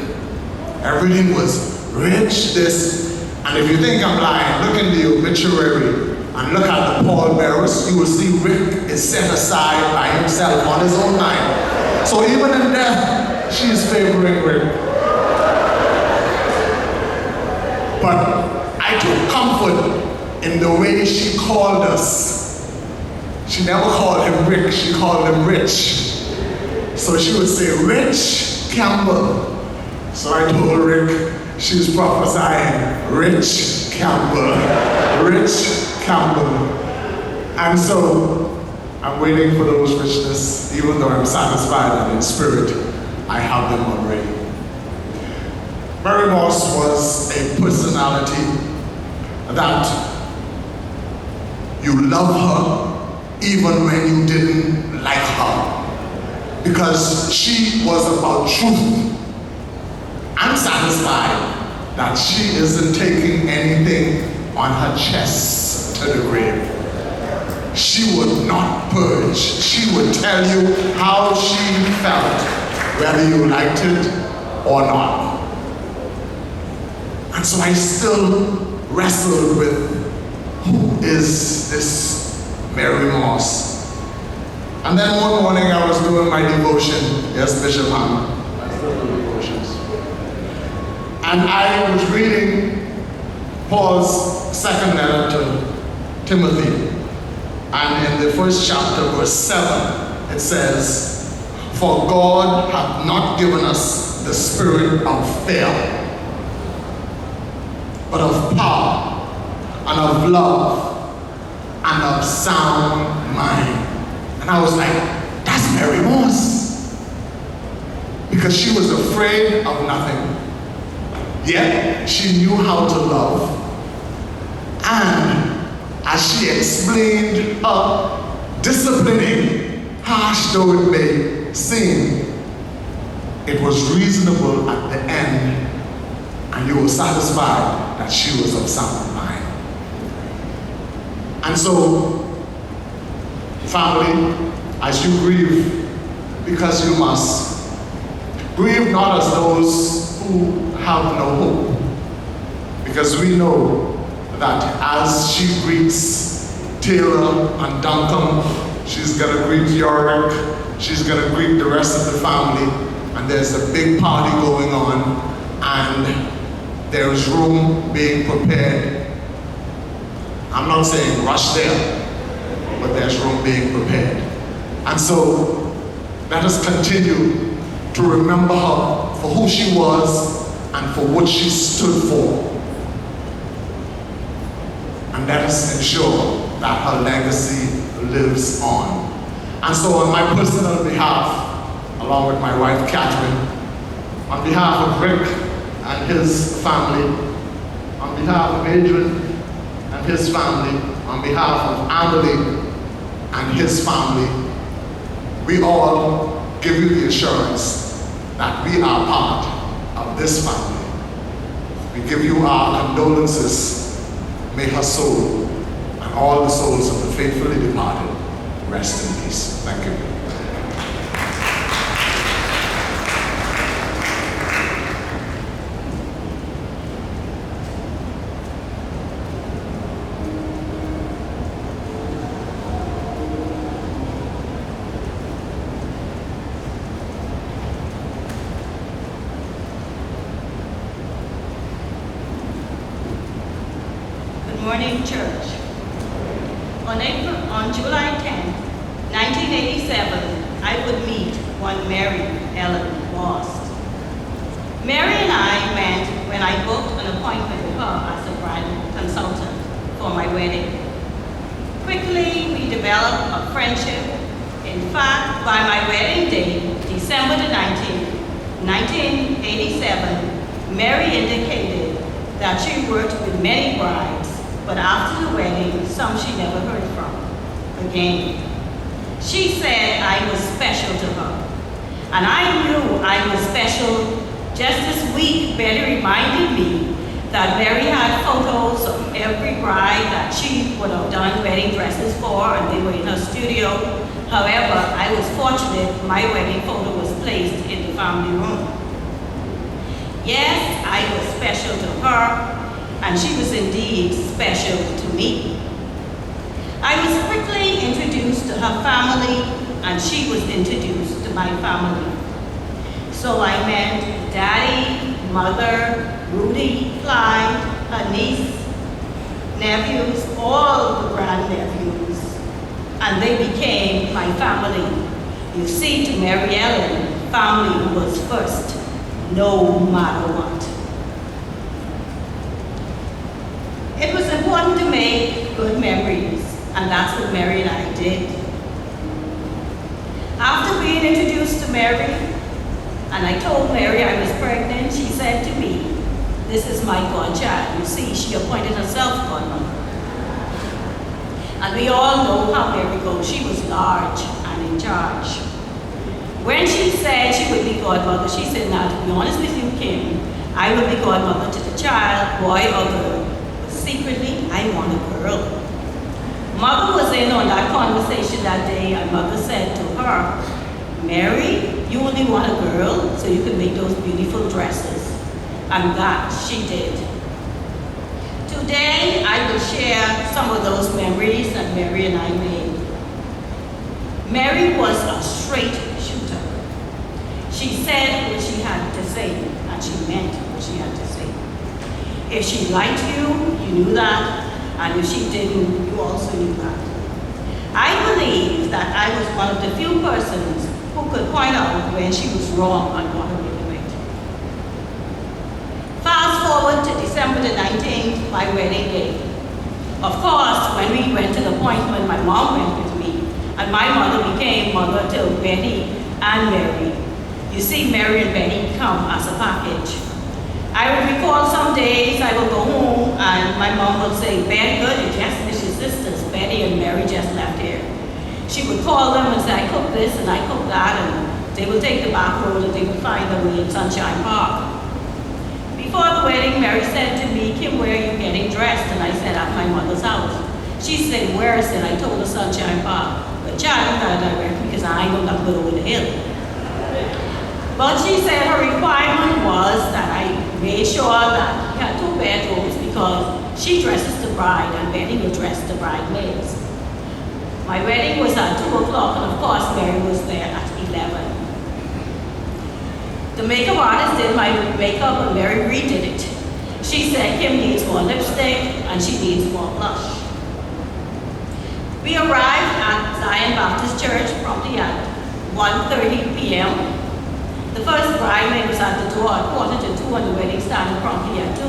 Everything was rich, this. And if you think I'm lying, look in the obituary and look at the pallbearers, you will see Rick is set aside by himself on his own line. So even in death, she is favoring Rick. But I took comfort in the way she called us. She never called him Rick, she called him Rich. So she would say, Rich Campbell. So I told Rick, she was prophesying, Rich Campbell, Rich Campbell. And so I'm waiting for those richness, even though I'm satisfied and in spirit, I have them already. Mary Moss was a personality that you love her even when you didn't like her, because she was about truth. I'm satisfied that she isn't taking anything on her chest to the grave. She would not purge. She would tell you how she felt, whether you liked it or not. And so I still wrestled with, who is this Mary Moss? And then one morning I was doing my devotion. Yes, Bishop Hanna, I still do devotions. And I was reading Paul's second letter to Timothy. And in the first chapter, verse 7, it says, "For God hath not given us the spirit of fear, but of power, and of love, and of sound mind." And I was like, that's Mary Moss. Because she was afraid of nothing. Yet she knew how to love. And as she explained her disciplining, harsh though it may seem, it was reasonable at the end, and you were satisfied that she was of sound mind. And so, family, as you grieve, because you must, grieve not as those who have no hope, because we know that as she greets Taylor and Duncan, she's going to greet Yorick, she's going to greet the rest of the family, and there's a big party going on, and there's room being prepared. I'm not saying rush there, but there's room being prepared. And so let us continue to remember her for who she was and for what she stood for. And let us ensure that her legacy lives on. And so on my personal behalf, along with my wife Catherine, on behalf of Rick and his family, on behalf of Adrian and his family, on behalf of Emily and his family, we all give you the assurance that we are part of this family. We give you our condolences. May her soul and all the souls of the faithfully departed rest in peace. Thank you. Morning, church. On July 10, 1987, I would meet one Mary Ellen Moss. Mary and I met when I booked an appointment with her as a bridal consultant for my wedding. Quickly, we developed a friendship. In fact, by my wedding day, December the 19th, 1987, Mary indicated that she worked with many brides, but after the wedding, some she never heard from again. She said I was special to her, and I knew I was special. Just this week, Betty reminded me that Mary had photos of every bride that she would have done wedding dresses for, and they were in her studio. However, I was fortunate my wedding photo was placed in the family room. Yes, I was special to her, and she was indeed special to me. I was quickly introduced to her family, and she was introduced to my family. So I met Daddy, Mother, Rudy, Clyde, her niece, nephews, all the grandnephews, and they became my family. You see, to Mary Ellen, family was first, no matter what. It was important to make good memories, and that's what Mary and I did. After being introduced to Mary, and I told Mary I was pregnant, she said to me, this is my godchild. You see, she appointed herself godmother. And we all know how Mary goes. She was large and in charge. When she said she would be godmother, she said, now to be honest with you, Kim, I will be godmother to the child, boy or girl. But secretly, I want a girl. Mother was in on that conversation that day, and Mother said to her, Mary, you only want a girl so you can make those beautiful dresses. And that she did. Today, I will share some of those memories that Mary and I made. Mary was a straight shooter. She said what she had to say, and she meant what she had to say. If she liked you, you knew that, and if she didn't, you also knew that. I believe that I was one of the few persons who could point out when she was wrong and what her really right. Fast forward to December the 19th, my wedding day. Of course, when we went to the appointment, my mom went with me, and my mother became mother to Betty and Mary. You see, Mary and Betty come as a package. I would recall some days I would go home and my mom would say, Betty, good, you just missed your sisters. Betty and Mary just left here. She would call them and say, I cook this and I cook that, and they would take the back road and they would find their way in Sunshine Park. Before the wedding, Mary said to me, Kim, where are you getting dressed? And I said, at my mother's house. She said, where is it? I told her Sunshine Park. But child, not direct because I know not good over the hill. But she said her requirement was that I made sure that we had 2 bedrooms because she dresses the bride and Betty will dress the bridesmaids. My wedding was at 2 o'clock and of course Mary was there at 11. The makeup artist did my makeup and Mary redid it. She said Kim needs more lipstick and she needs more blush. We arrived at Zion Baptist Church promptly at 1:30 p.m. The first bridesmaid was at the door at 1:45 and the wedding started promptly at 2.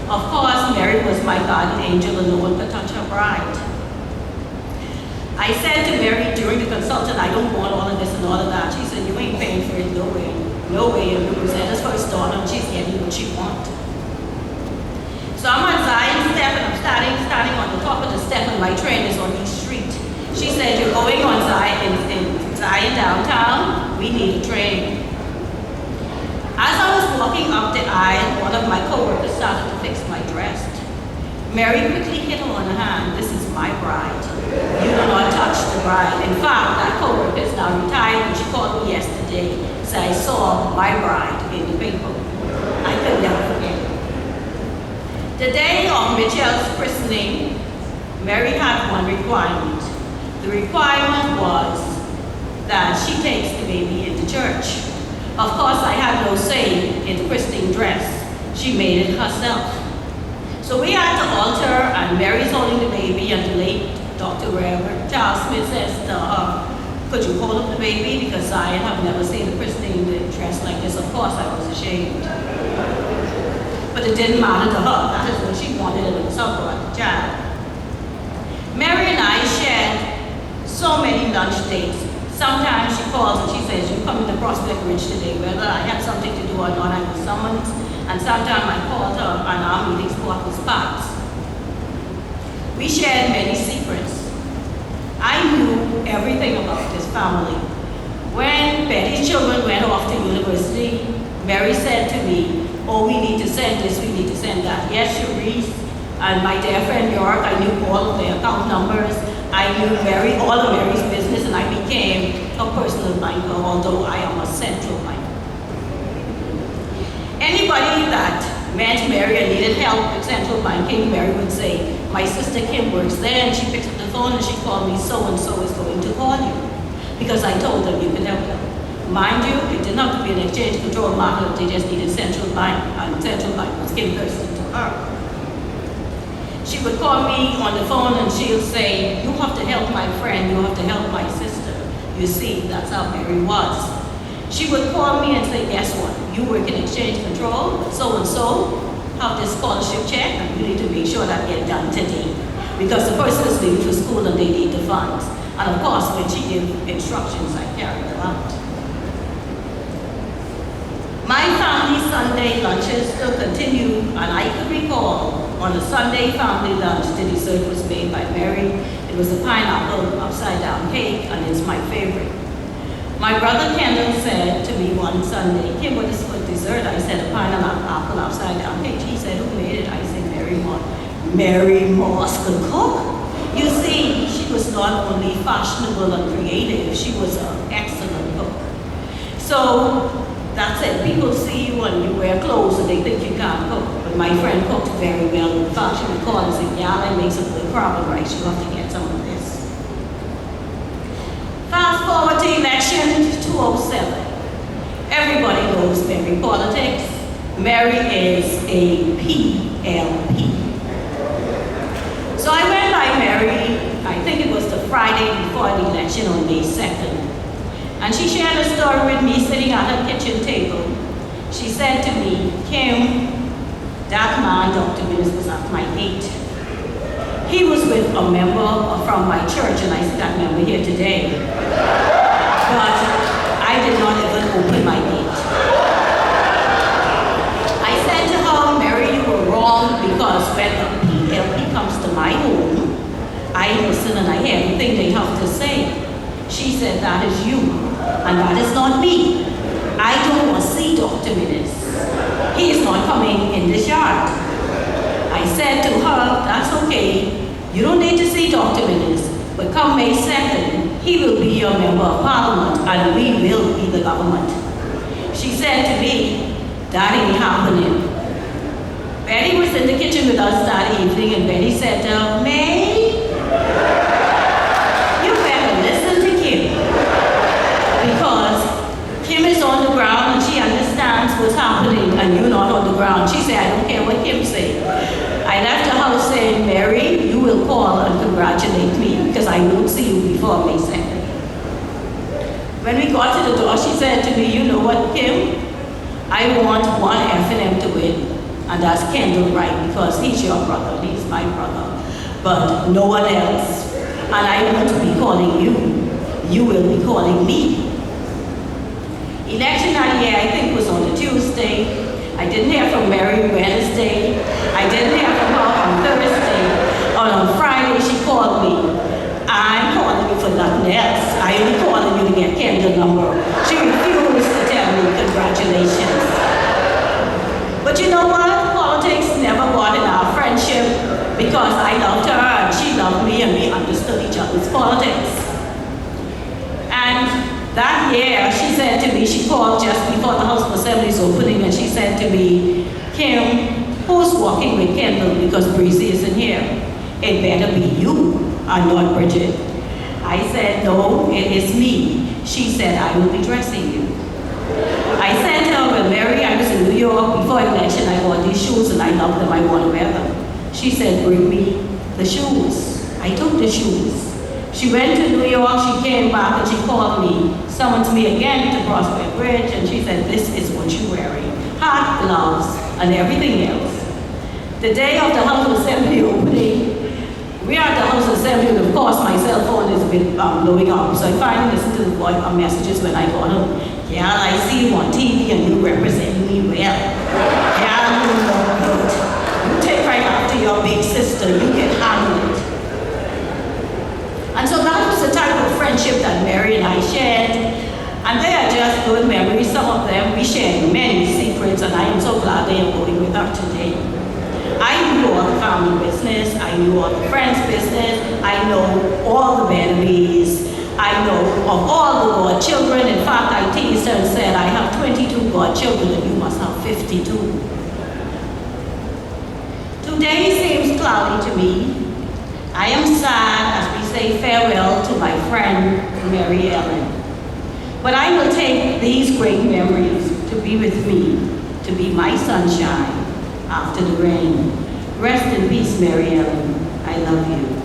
Of course, Mary was my guardian angel and no one could touch her bride. I said to Mary during the consultant, I don't want all of this and all of that. She said, you ain't paying for it, no way. No way. And Rosetta's first daughter and she's getting what she wants. So I'm on Zion's step and I'm standing on the top of the step and my train is on East Street. She said, you're going on Zion in Zion downtown, we need a train. As I was walking up the aisle, one of my co-workers started to fix my dress. Mary quickly hit her on the hand, this is my bride. You do not touch the bride. In fact, that co-worker is now retired and she called me yesterday, said I saw my bride in the paper. I could never forget it. The day of Mitchell's christening, Mary had one requirement. The requirement was that she takes the baby into church. Of course, I had no say in the christening dress. She made it herself. So we had the altar, and Mary's holding the baby, and the late Dr. Reverend Charles Smith says to her, could you hold up the baby? Because I have never seen a christening dress like this. Of course, I was ashamed. But it didn't matter to her. That is what she wanted, and it was her brother, child. Mary and I shared so many lunch dates. Sometimes she calls and she says, you come to Prospect Ridge today, whether I have something to do or not, I was summoned. And sometimes I called her and our meeting spot was packed. We shared many secrets. I knew everything about this family. When Betty's children went off to university, Mary said to me, oh, we need to send this, we need to send that. Yes, Maurice and my dear friend York, I knew all of their account numbers. I knew all of Mary's business, and I became a personal banker, although I am a central banker. Anybody that met Mary and needed help with central banking, Mary would say, my sister Kim works there, and she picks up the phone and she called me, so-and-so is going to call you. Because I told them you could help them. Mind you, it didn't have to be an exchange control market, they just needed central bank, and central bank was Kim Thurston to her. She would call me on the phone and she'll say, you have to help my friend, you have to help my sister. You see, that's how Mary was. She would call me and say, guess what? You work in exchange control, but so-and-so have this scholarship check and you need to make sure that gets done today. Because the person is leaving for school and they need the funds. And of course, when she gave instructions, I carried them out. My family Sunday lunches still continue, and I can recall on a Sunday family lunch, the dessert was made by Mary. It was a pineapple upside-down cake, and it's my favorite. My brother Kendall said to me one Sunday, "Kim, what is for dessert?" I said, "A pineapple upside-down cake." He said, "Who made it?" I said, "Mary Moss." Mary Moss could cook. You see, she was not only fashionable and creative, she was an excellent cook. So that's it. People see you and you wear clothes and they think you can't cook. But my friend cooked very well. In fact, she would call and say, "Yeah, I make some good crab and rice. You have to get some of this." Fast forward to election 207. Everybody knows Mary politics. Mary is a PLP. So I went by Mary, I think it was the Friday before the election on May 2nd. And she shared a story with me sitting at her kitchen table. She said to me, "Kim, that man, Dr. Mills, was at my gate. He was with a member from my church, and I see that member here today. But I did not even open my gate." I said to her, "Mary, you were wrong, because when a PLP comes to my home, I listen and I hear everything they have to say." She said, "That is you, and that is not me. I don't want to see Dr. Mills. He is not coming in this yard." I said to her, "That's okay. You don't need to see Dr. Mills, but come May 2nd, he will be your member of parliament, and we will be the government." She said to me, "That ain't happening." Betty was in the kitchen with us that evening, and Betty said, "May, you better listen to Kim, because Kim is on the ground and she understands what's happening, and you're not on the ground." She said, "I don't care what Kim says." I left the house saying, "Mary, you will call and congratulate me, because I won't see you before May 2nd. When we got to the door, she said to me, "You know what, Kim? I want one F&M to win, and that's Kendall Wright, because he's your brother, he's my brother, but no one else. And I won't be calling you. You will be calling me." Election that year, I think, was on a Tuesday. I didn't hear from Mary Wednesday. I didn't hear from her on Thursday. And on Friday, she called me. "I'm calling you for nothing else. I am calling you to get Kendall's number." She refused to tell me congratulations. But you know what? Politics never got in our friendship, because I loved her and she loved me, and we understood each other's politics. And that year, she said to me, she called just before the House of Assembly's opening, and she said to me, "Kim, who's walking with Kendall, because Breezy isn't here? It better be you and not Bridget." I said, "No, it is me." She said, "I will be dressing you." I said to her, "Well, Mary, I was in New York before election. I bought these shoes and I love them. I want to wear them." She said, "Bring me the shoes." I took the shoes. She went to New York, she came back, and she called me, summoned me again to Prospect Ridge, and she said, "This is what you're wearing. Hat, gloves, and everything else." The day of the House of Assembly opening, we are at the House of Assembly, and of course my cell phone has been blowing up, so I finally listened to the voice messages when I got home. "Yeah, I see you on TV and you represent me well. Yeah, you look good. You take right after your big sister, you can handle it." And so that was the type of friendship that Mary and I shared. And they are just good memories. Some of them, we shared many secrets, and I am so glad they are going with her today. I knew all the family business. I knew all the friends' business. I know all the enemies. I know of all the godchildren. In fact, I teased her and said, "I have 22 godchildren, and you must have 52. Today seems cloudy to me. I am sad as we say farewell to my friend, Mary Ellen. But I will take these great memories to be with me, to be my sunshine after the rain. Rest in peace, Mary Ellen. I love you.